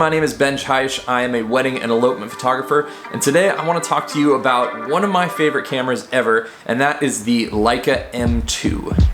my name is Ben Chaish. I am a wedding and elopement photographer, and today I want to talk to you about one of my favorite cameras ever, and that is the Leica M2.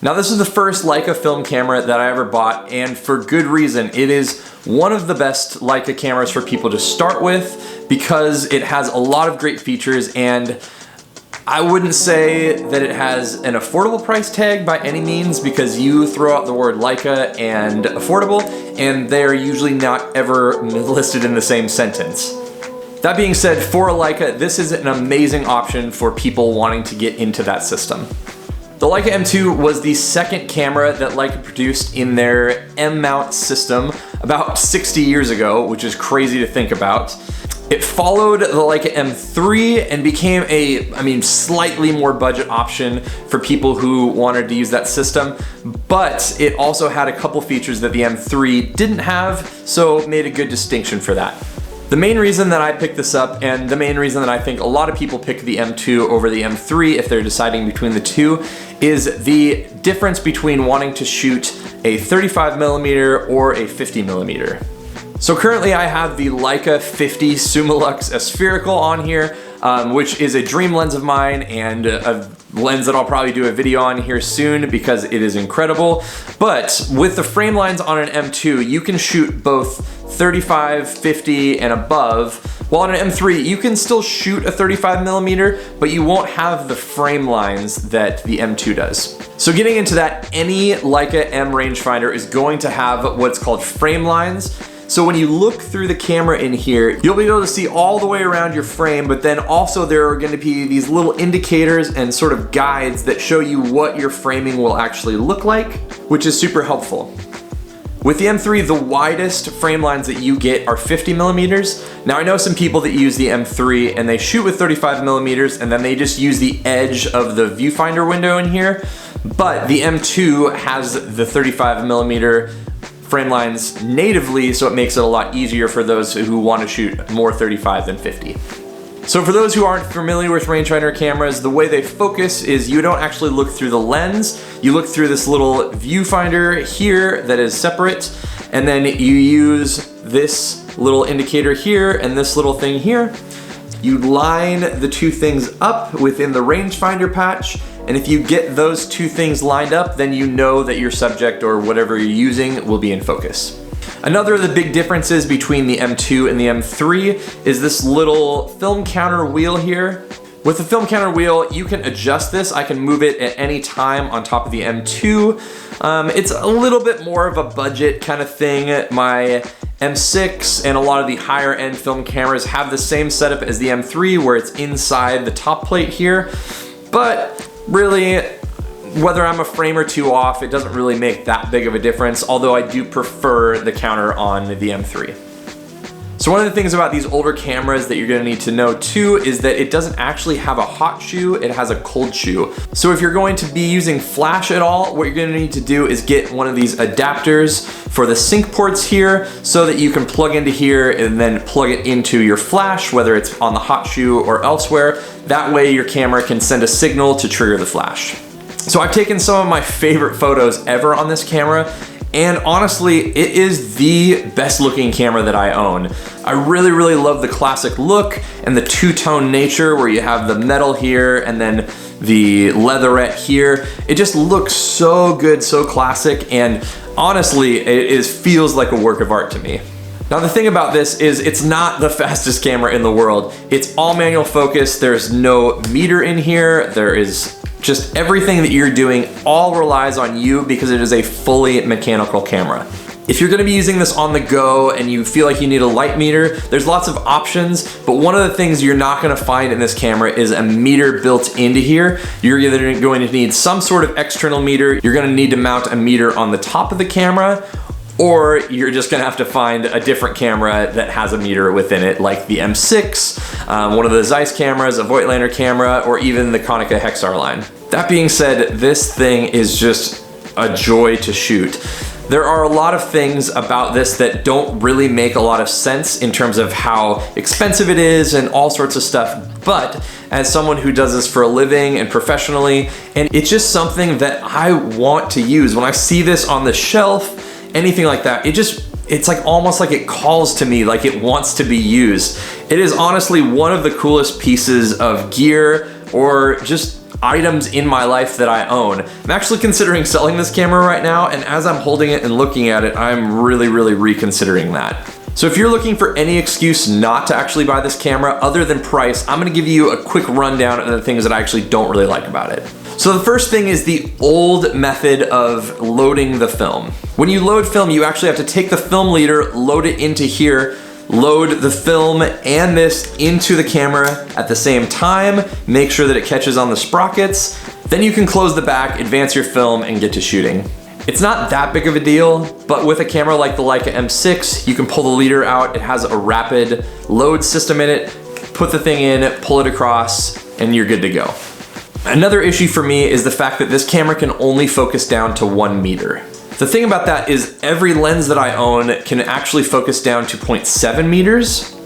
Now this is the first Leica film camera that I ever bought, and for good reason. It is one of the best Leica cameras for people to start with because it has a lot of great features, and I wouldn't say that it has an affordable price tag by any means, because you throw out the word Leica and affordable and they're usually not ever listed in the same sentence. That being said, for a Leica, this is an amazing option for people wanting to get into that system. The Leica M2 was the second camera that Leica produced in their M mount system about 60 years ago, which is crazy to think about. It followed the Leica M3 and became a, slightly more budget option for people who wanted to use that system, but it also had a couple features that the M3 didn't have, so it made a good distinction for that. The main reason that I picked this up, and the main reason that I think a lot of people pick the M2 over the M3 if they're deciding between the two, is the difference between wanting to shoot a 35mm or a 50mm. So currently I have the Leica 50 Summilux Aspherical on here, which is a dream lens of mine and a lens that I'll probably do a video on here soon because it is incredible. But with the frame lines on an M2, you can shoot both 35, 50, and above, while on an M3 you can still shoot a 35mm, but you won't have the frame lines that the M2 does. So getting into that, any Leica M rangefinder is going to have what's called frame lines. So when you look through the camera in here, you'll be able to see all the way around your frame, but then also there are going to be these little indicators and sort of guides that show you what your framing will actually look like, which is super helpful. With the M3, the widest frame lines that you get are 50mm. Now I know some people that use the M3 and they shoot with 35mm and then they just use the edge of the viewfinder window in here, but the M2 has the 35mm frame lines natively, so it makes it a lot easier for those who want to shoot more 35 than 50. So for those who aren't familiar with rangefinder cameras, the way they focus is you don't actually look through the lens, you look through this little viewfinder here that is separate, and then you use this little indicator here and this little thing here. You line the two things up within the rangefinder patch, and if you get those two things lined up, then you know that your subject or whatever you're using will be in focus. Another of the big differences between the M2 and the M3 is this little film counter wheel here. With the film counter wheel, you can adjust this. I can move it at any time on top of the M2. It's a little bit more of a budget kind of thing. My M6 and a lot of the higher end film cameras have the same setup as the M3 where it's inside the top plate here. But really, whether I'm a frame or two off, it doesn't really make that big of a difference, although I do prefer the counter on the M3. So one of the things about these older cameras that you're gonna need to know too is that it doesn't actually have a hot shoe, it has a cold shoe. So if you're going to be using flash at all, what you're gonna need to do is get one of these adapters for the sync ports here so that you can plug into here and then plug it into your flash, whether it's on the hot shoe or elsewhere. That way your camera can send a signal to trigger the flash. So I've taken some of my favorite photos ever on this camera, and honestly, it is the best looking camera that I own. I really, really love the classic look and the two-tone nature where you have the metal here and then the leatherette here. It just looks so good, so classic, and honestly, it feels like a work of art to me. Now the thing about this is it's not the fastest camera in the world. It's all manual focus, there's no meter in here, there is Just everything that you're doing all relies on you because it is a fully mechanical camera. If you're gonna be using this on the go and you feel like you need a light meter, there's lots of options, but one of the things you're not gonna find in this camera is a meter built into here. You're either going to need some sort of external meter, you're gonna need to mount a meter on the top of the camera, or you're just gonna have to find a different camera that has a meter within it, like the M6, one of the Zeiss cameras, a Voigtlander camera, or even the Konica Hexar line. That being said, this thing is just a joy to shoot. There are a lot of things about this that don't really make a lot of sense in terms of how expensive it is and all sorts of stuff, but as someone who does this for a living and professionally, and it's just something that I want to use. When I see this on the shelf, anything like that, it's like almost like it calls to me, like it wants to be used. It is honestly one of the coolest pieces of gear or just items in my life that I own. I'm actually considering selling this camera right now, and as I'm holding it and looking at it, I'm really reconsidering that. So if you're looking for any excuse not to actually buy this camera other than price, I'm gonna give you a quick rundown of the things that I actually don't really like about it. So the first thing is the old method of loading the film. When you load film, you actually have to take the film leader, load it into here, load the film and this into the camera at the same time, make sure that it catches on the sprockets, then you can close the back, advance your film, and get to shooting. It's not that big of a deal, but with a camera like the Leica M6, you can pull the leader out, it has a rapid load system in it, put the thing in, pull it across, and you're good to go. Another issue for me is the fact that this camera can only focus down to 1 meter. The thing about that is every lens that I own can actually focus down to 0.7 meters,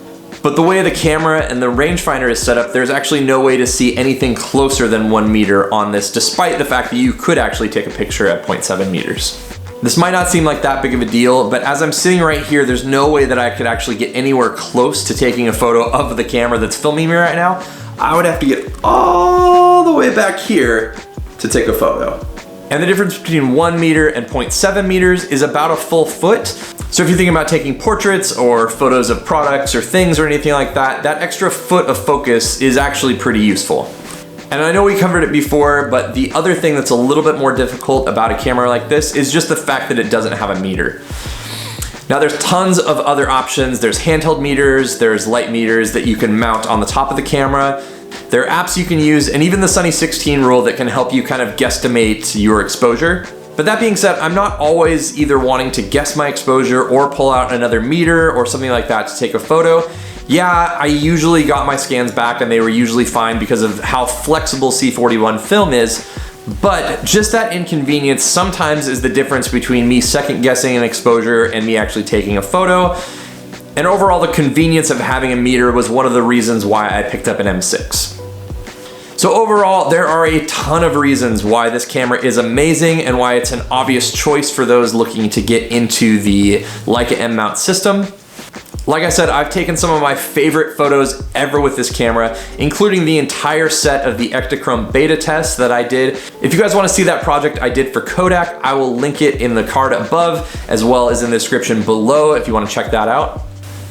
but the way the camera and the rangefinder is set up, there's actually no way to see anything closer than 1 meter on this, despite the fact that you could actually take a picture at 0.7 meters. This might not seem like that big of a deal, but as I'm sitting right here, there's no way that I could actually get anywhere close to taking a photo of the camera that's filming me right now. I would have to get all the way back here to take a photo. And the difference between 1 meter and 0.7 meters is about a full foot. So if you're thinking about taking portraits or photos of products or things or anything like that, that extra foot of focus is actually pretty useful. And I know we covered it before, but the other thing that's a little bit more difficult about a camera like this is just the fact that it doesn't have a meter. Now there's tons of other options. There's handheld meters, there's light meters that you can mount on the top of the camera. There are apps you can use, and even the Sunny 16 rule that can help you kind of guesstimate your exposure. But that being said, I'm not always either wanting to guess my exposure or pull out another meter or something like that to take a photo. Yeah, I usually got my scans back and they were usually fine because of how flexible C41 film is, but just that inconvenience sometimes is the difference between me second guessing an exposure and me actually taking a photo. And overall, the convenience of having a meter was one of the reasons why I picked up an M6. So overall, there are a ton of reasons why this camera is amazing and why it's an obvious choice for those looking to get into the Leica M mount system. Like I said, I've taken some of my favorite photos ever with this camera, including the entire set of the Ektachrome beta tests that I did. If you guys want to see that project I did for Kodak, I will link it in the card above, as well as in the description below if you want to check that out.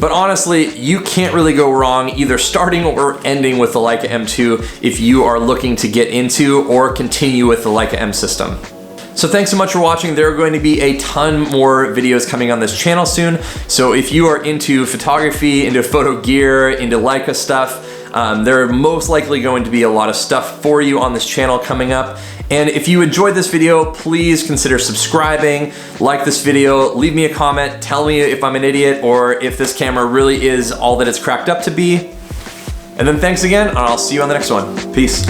But honestly, you can't really go wrong either starting or ending with the Leica M2 if you are looking to get into or continue with the Leica M system. So thanks so much for watching. There are going to be a ton more videos coming on this channel soon. So if you are into photography, into photo gear, into Leica stuff, there are most likely going to be a lot of stuff for you on this channel coming up. And if you enjoyed this video, please consider subscribing, like this video, leave me a comment, tell me if I'm an idiot or if this camera really is all that it's cracked up to be. And then thanks again, and I'll see you on the next one. Peace.